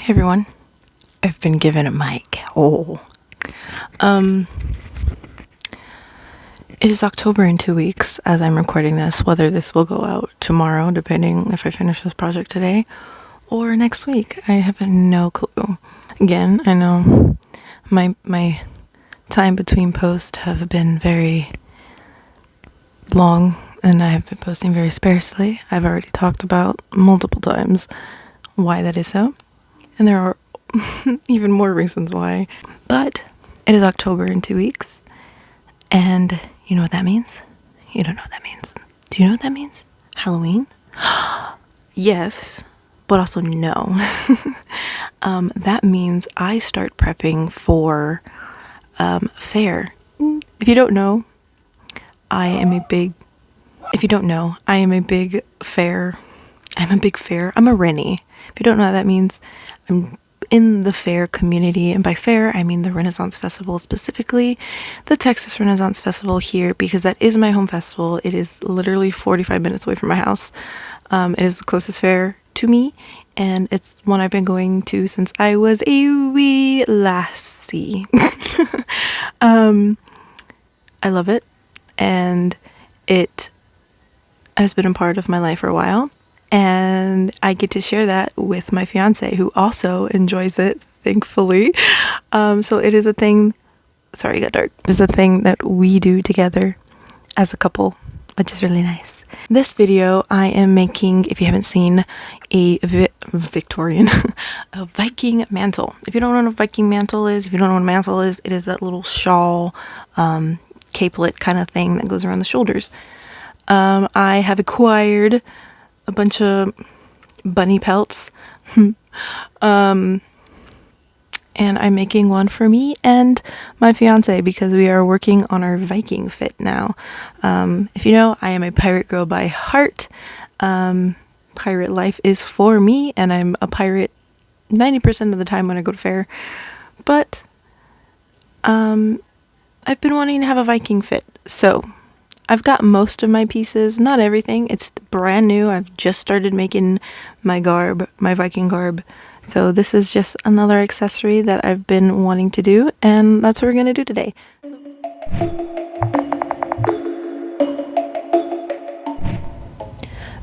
Hey everyone, I've been given a mic. It is October in 2 weeks as I'm recording this, whether this will go out tomorrow, depending if I finish this project today, or next week. I have no clue. Again, I know my time between posts have been very long, and I have been posting very sparsely. I've already talked about multiple times why that is so, and there are even more reasons why. But it is October in 2 weeks, and you know what that means? You don't know what that means. Do you know what that means? Halloween? Yes, but also no. That means I start prepping for fair. If you don't know, I am a big fair. I'm a Rennie. If you don't know what that means, I'm in the fair community, and by fair I mean the Renaissance Festival, specifically the Texas Renaissance Festival here, because that is my home festival. It is literally 45 minutes away from my house. It is the closest fair to me, and it's one I've been going to since I was a wee lassie. I love it, and it has been a part of my life for a while. And I get to share that with my fiance, who also enjoys it, thankfully. So it is a thing. Sorry, it got dark. It's a thing that we do together as a couple, which is really nice. This video I am making, if you haven't seen, a Victorian, a Viking mantle. If you don't know what a Viking mantle is, it is that little shawl, capelet kind of thing that goes around the shoulders. I have acquired a bunch of bunny pelts, and I'm making one for me and my fiance because we are working on our Viking fit now. If you know, I am a pirate girl by heart. Pirate life is for me, and I'm a pirate 90% of the time when I go to fair. But I've been wanting to have a Viking fit, so I've got most of my pieces, not everything. It's brand new. I've just started making my garb, my Viking garb. So this is just another accessory that I've been wanting to do, and that's what we're going to do today.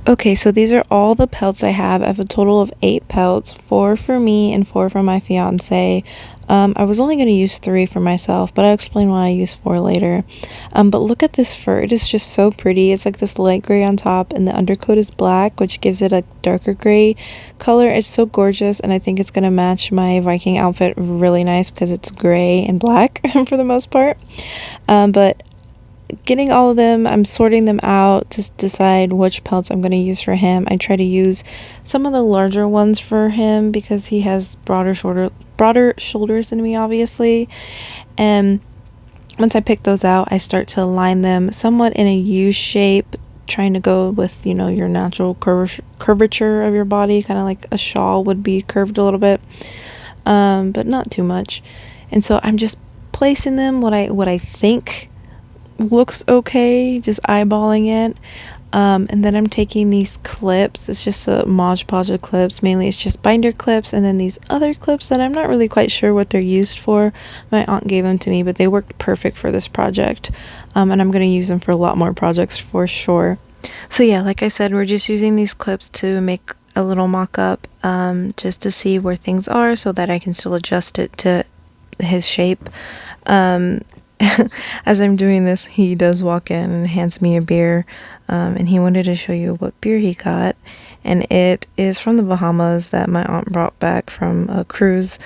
Okay, so these are all the pelts I have. I have a total of 8 pelts, 4 for me and 4 for my fiance. I was only going to use 3 for myself, but I'll explain why I use 4 later. But look at this fur. It is just so pretty. It's like this light gray on top, and the undercoat is black, which gives it a darker gray color. It's so gorgeous, and I think it's going to match my Viking outfit really nice because it's gray and black for the most part. But getting all of them, I'm sorting them out to decide which pelts I'm going to use for him. I try to use some of the larger ones for him because he has broader shoulders than me, obviously. And once I pick those out, I start to line them somewhat in a U shape, trying to go with, you know, your natural curvature of your body, kind of like a shawl would be curved a little bit, but not too much. And so I'm just placing them what I think looks okay, just eyeballing it, and then I'm taking these clips. It's just a Mod Podge of clips. Mainly it's just binder clips, and then these other clips that I'm not really quite sure what they're used for. My aunt gave them to me, but they worked perfect for this project, and I'm going to use them for a lot more projects for sure. So yeah, like I said, we're just using these clips to make a little mock-up, just to see where things are so that I can still adjust it to his shape. As I'm doing this, he does walk in and hands me a beer, and he wanted to show you what beer he got, and it is from the Bahamas that my aunt brought back from a cruise,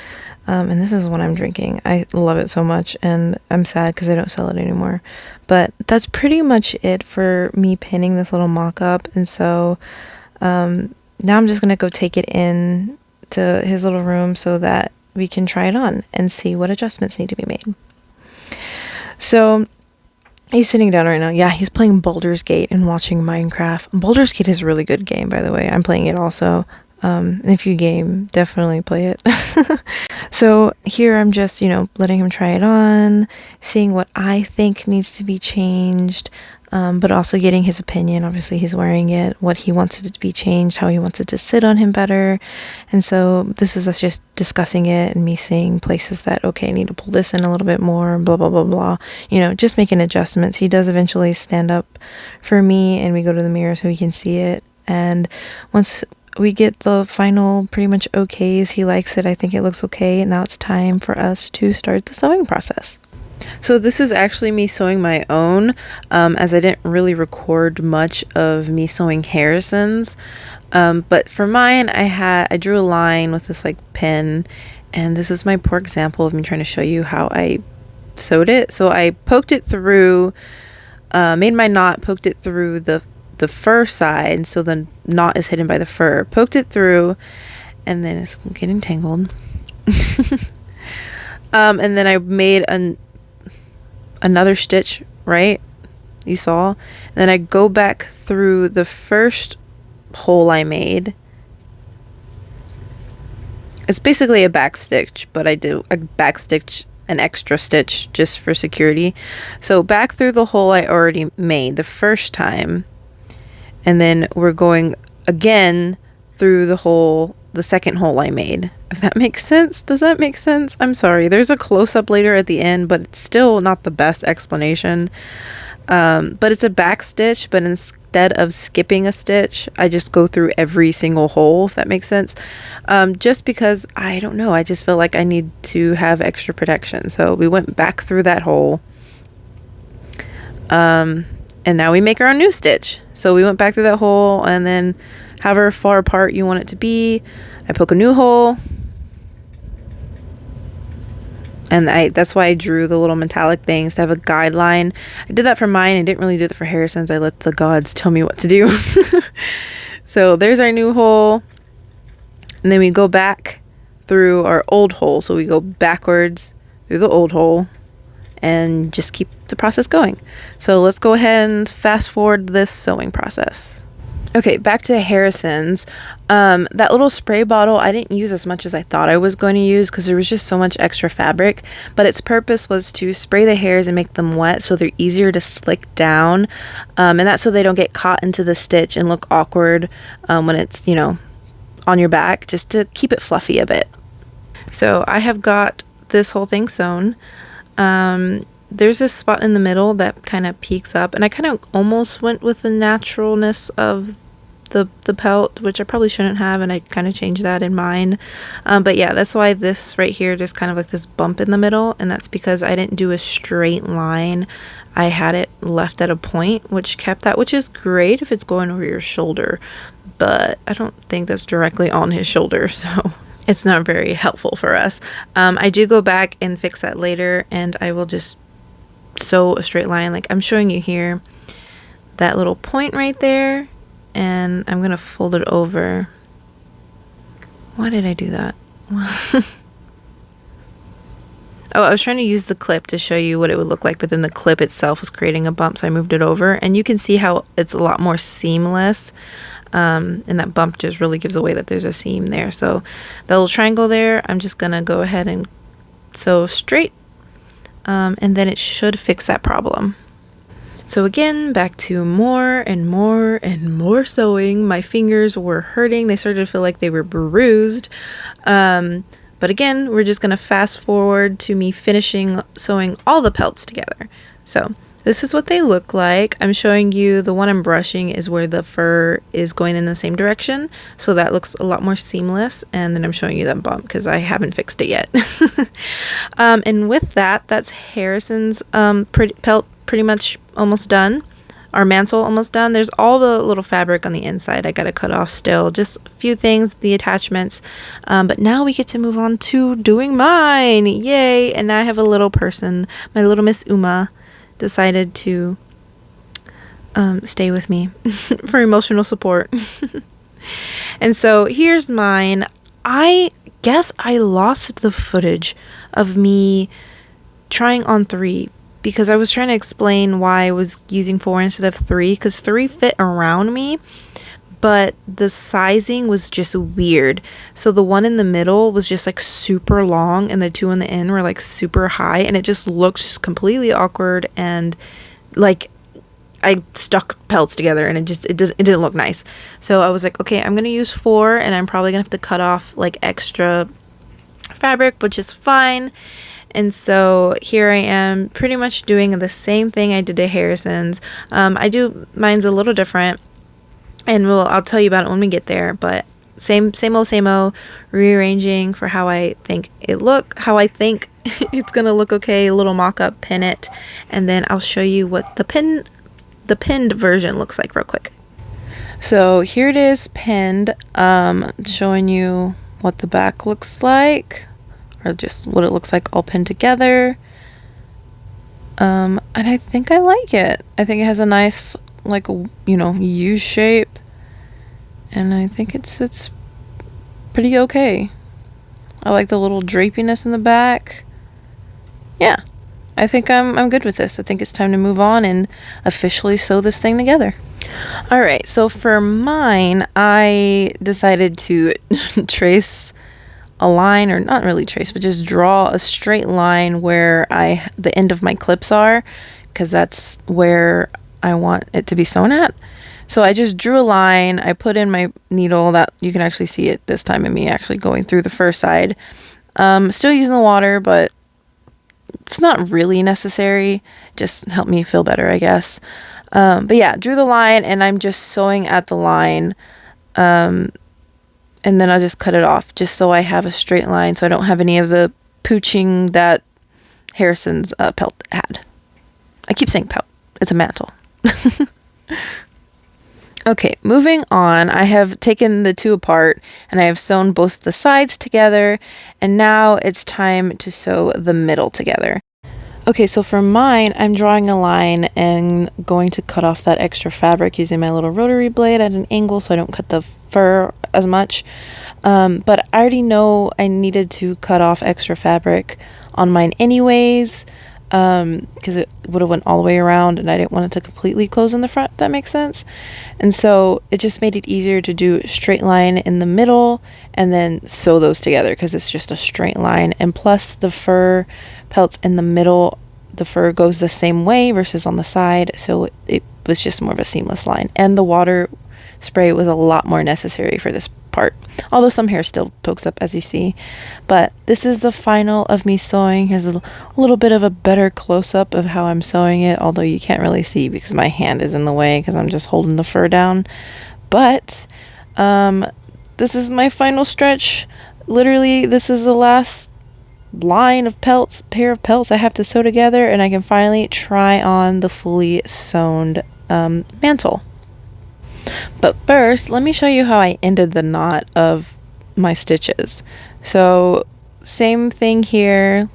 and this is what I'm drinking. I love it so much, and I'm sad because they don't sell it anymore. But that's pretty much it for me pinning this little mock-up, and so now I'm just going to go take it in to his little room so that we can try it on and see what adjustments need to be made. So he's sitting down right now. Yeah, he's playing Baldur's Gate and watching Minecraft. Baldur's Gate is a really good game, by the way. I'm playing it also. If you game, definitely play it. So here I'm just, letting him try it on, seeing what I think needs to be changed. but also getting his opinion. Obviously, he's wearing it, what he wants it to be changed, how he wants it to sit on him better. And so this is us just discussing it and me seeing places that, okay, I need to pull this in a little bit more, blah, blah, blah, blah. Just making adjustments. He does eventually stand up for me and we go to the mirror so he can see it. And once we get the final pretty much okays, he likes it, I think it looks okay, and now it's time for us to start the sewing process. So this is actually me sewing my own, as I didn't really record much of me sewing Harrison's. But for mine, I drew a line with this like pen, and this is my poor example of me trying to show you how I sewed it. So I poked it through, made my knot, poked it through the fur side, so the knot is hidden by the fur. Poked it through, and then it's getting tangled. And then I made another stitch, right? You saw? And then I go back through the first hole I made. It's basically a back stitch, but I do a back stitch, an extra stitch just for security. So back through the hole I already made the first time, and then we're going again through the second hole I made. If that makes sense. Does that make sense? I'm sorry. There's a close-up later at the end, but it's still not the best explanation. But it's a back stitch, but instead of skipping a stitch, I just go through every single hole, if that makes sense. Just because, I don't know, I just feel like I need to have extra protection. So we went back through that hole. And now we make our own new stitch. So we went back through that hole, and then however far apart you want it to be, I poke a new hole. And that's why I drew the little metallic things to have a guideline. I did that for mine. I didn't really do that for Harrison's. I let the gods tell me what to do. So there's our new hole. And then we go back through our old hole. So we go backwards through the old hole and just keep the process going. So let's go ahead and fast forward this sewing process. Okay, back to Harrison's. That little spray bottle I didn't use as much as I thought I was going to use because there was just so much extra fabric, but its purpose was to spray the hairs and make them wet so they're easier to slick down, and that's so they don't get caught into the stitch and look awkward when it's, on your back, just to keep it fluffy a bit. So I have got this whole thing sewn. There's this spot in the middle that kind of peeks up, and I kind of almost went with the naturalness of the pelt, which I probably shouldn't have, and I kind of changed that in mine. But yeah, that's why this right here, there's kind of like this bump in the middle, and that's because I didn't do a straight line. I had it left at a point, which kept that, which is great if it's going over your shoulder, but I don't think that's directly on his shoulder, so it's not very helpful for us. I do go back and fix that later, and I will just sew a straight line like I'm showing you here, that little point right there, and I'm gonna fold it over. Why did I do that? Oh, I was trying to use the clip to show you what it would look like, but then the clip itself was creating a bump, so I moved it over, and you can see how it's a lot more seamless, and that bump just really gives away that there's a seam there. So that little triangle there, I'm just gonna go ahead and sew straight, and then it should fix that problem. So again, back to more and more and more sewing. My fingers were hurting. They started to feel like they were bruised. But again, we're just going to fast forward to me finishing sewing all the pelts together. So this is what they look like. I'm showing you the one I'm brushing is where the fur is going in the same direction. So that looks a lot more seamless. And then I'm showing you that bump because I haven't fixed it yet. And with that, that's Harrison's pelt pretty much almost done. Our mantle almost done. There's all the little fabric on the inside I gotta cut off still. Just a few things, the attachments. But now we get to move on to doing mine. Yay! And now I have a little person. My little Miss Uma decided to stay with me for emotional support. And so here's mine. I guess I lost the footage of me trying on 3 because I was trying to explain why I was using 4 instead of 3, because 3 fit around me, but the sizing was just weird. So the one in the middle was just like super long, and the 2 in the end were like super high, and it just looked completely awkward, and like I stuck pelts together and it didn't look nice. So I was like, okay, I'm gonna use 4, and I'm probably gonna have to cut off like extra fabric, which is fine. And so here I am pretty much doing the same thing I did at Harrison's. I do mine's a little different, and I'll tell you about it when we get there, but same old, rearranging for how I think it's gonna look. Okay, a little mock-up, pin it, and then I'll show you what the pinned version looks like real quick. So here it is pinned, showing you what the back looks like, or just what it looks like all pinned together. And I think I like it. I think it has a nice, like, U shape, and I think it's pretty okay. I like the little drapiness in the back. Yeah, I think I'm good with this. I think it's time to move on and officially sew this thing together. All right, so for mine, I decided to trace a line, or not really trace, but just draw a straight line where the end of my clips are, because that's where I want it to be sewn at. So I just drew a line. I put in my needle, that you can actually see it this time in me actually going through the first side. Still using the water, but it's not really necessary. Just help me feel better, I guess. But yeah, drew the line, and I'm just sewing at the line. And then I'll just cut it off just so I have a straight line, so I don't have any of the pooching that Harrison's pelt had. I keep saying pelt. It's a mantle. Okay, moving on. I have taken the two apart, and I have sewn both the sides together, and now it's time to sew the middle together. Okay, so for mine, I'm drawing a line and going to cut off that extra fabric using my little rotary blade at an angle so I don't cut the fur as much. But I already know I needed to cut off extra fabric on mine anyways, because it would have went all the way around, and I didn't want it to completely close in the front, if that makes sense. And so it just made it easier to do a straight line in the middle and then sew those together, because it's just a straight line. And plus the fur pelts in the middle, the fur goes the same way versus on the side, so it was just more of a seamless line. And the water spray was a lot more necessary for this part, although some hair still pokes up, as you see. But this is the final of me sewing. Here's a little bit of a better close-up of how I'm sewing it, although you can't really see because my hand is in the way because I'm just holding the fur down. But this is my final stretch. Literally, this is the last pair of pelts I have to sew together, and I can finally try on the fully sewn mantle. But first, let me show you how I ended the knot of my stitches. So same thing here,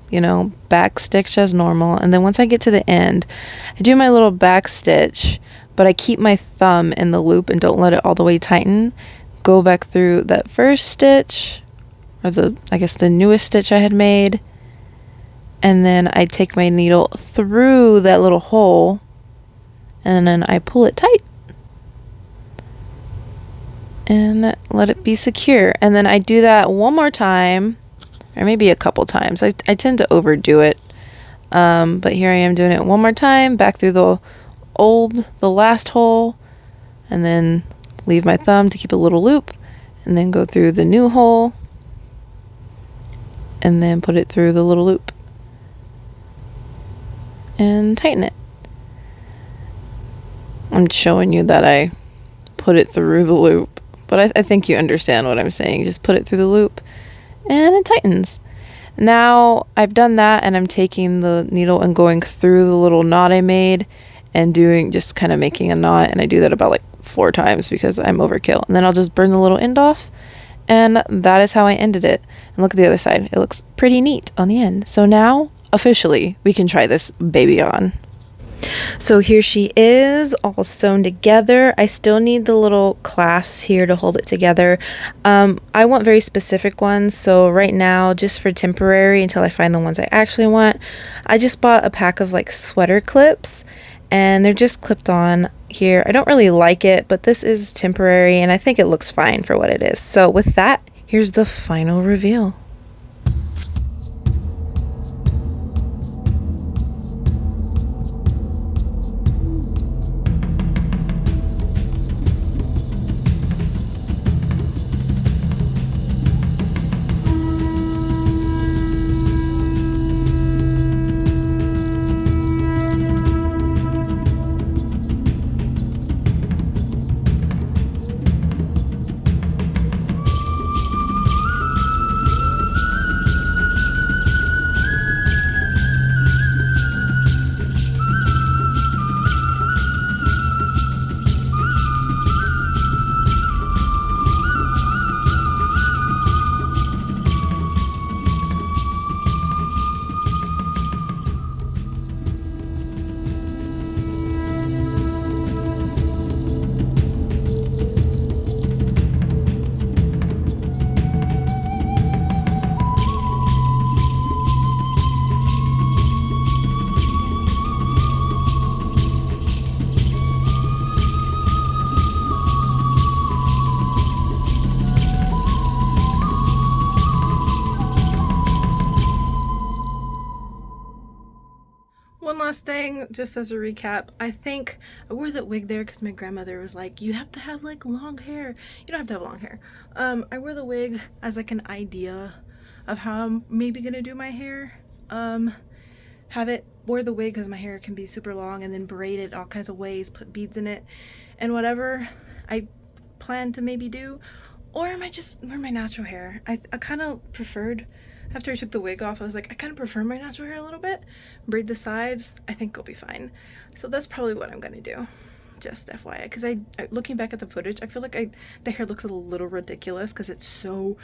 back stitch as normal, and then once I get to the end, I do my little back stitch, but I keep my thumb in the loop and don't let it all the way tighten. Go back through that first stitch, or the newest stitch I had made, and then I take my needle through that little hole, and then I pull it tight and let it be secure. And then I do that one more time, or maybe a couple times. I tend to overdo it, but here I am doing it one more time, back through the last hole, and then leave my thumb to keep a little loop, and then go through the new hole, and then put it through the little loop and tighten it. I'm showing you that I put it through the loop, but I think you understand what I'm saying. Just put it through the loop and it tightens. Now I've done that, and I'm taking the needle and going through the little knot I made and just kind of making a knot, and I do that about 4 times because I'm overkill. And then I'll just burn the little end off, and that is how I ended it. And look at the other side. It looks pretty neat on the end. So now officially we can try this baby on. So here she is, all sewn together. I still need the little clasps here to hold it together. I want very specific ones, so right now, just for temporary until I find the ones I actually want, I just bought a pack of sweater clips, and they're just clipped on here. I don't really like it, but this is temporary, and I think it looks fine for what it is. So with that, here's the final reveal. one last thing, just as a recap, I think I wore that wig there because my grandmother was like, you have to have like long hair. You don't have to have long hair. I wore the wig as like an idea of how I'm maybe gonna do my hair. Wore the wig because my hair can be super long, and then braid it all kinds of ways, put beads in it, and whatever I plan to maybe do. Or I might just wear my natural hair. I kind of preferred, after I took the wig off, I was like, I kind of prefer my natural hair a little bit. Braid the sides, I think it'll be fine. So that's probably what I'm gonna do. Just FYI, because looking back at the footage, I feel like the hair looks a little ridiculous because it's so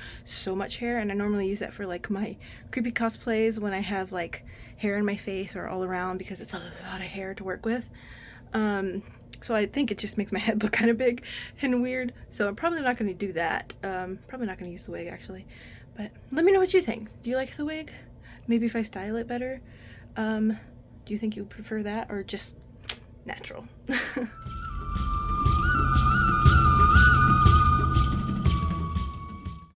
much hair, and I normally use that for like my creepy cosplays when I have like hair in my face or all around because it's a lot of hair to work with. So I think it just makes my head look kind of big and weird. So I'm probably not going to do that. Probably not going to use the wig actually. But let me know what you think. Do you like the wig? Maybe if I style it better? Do you think you prefer that or just natural?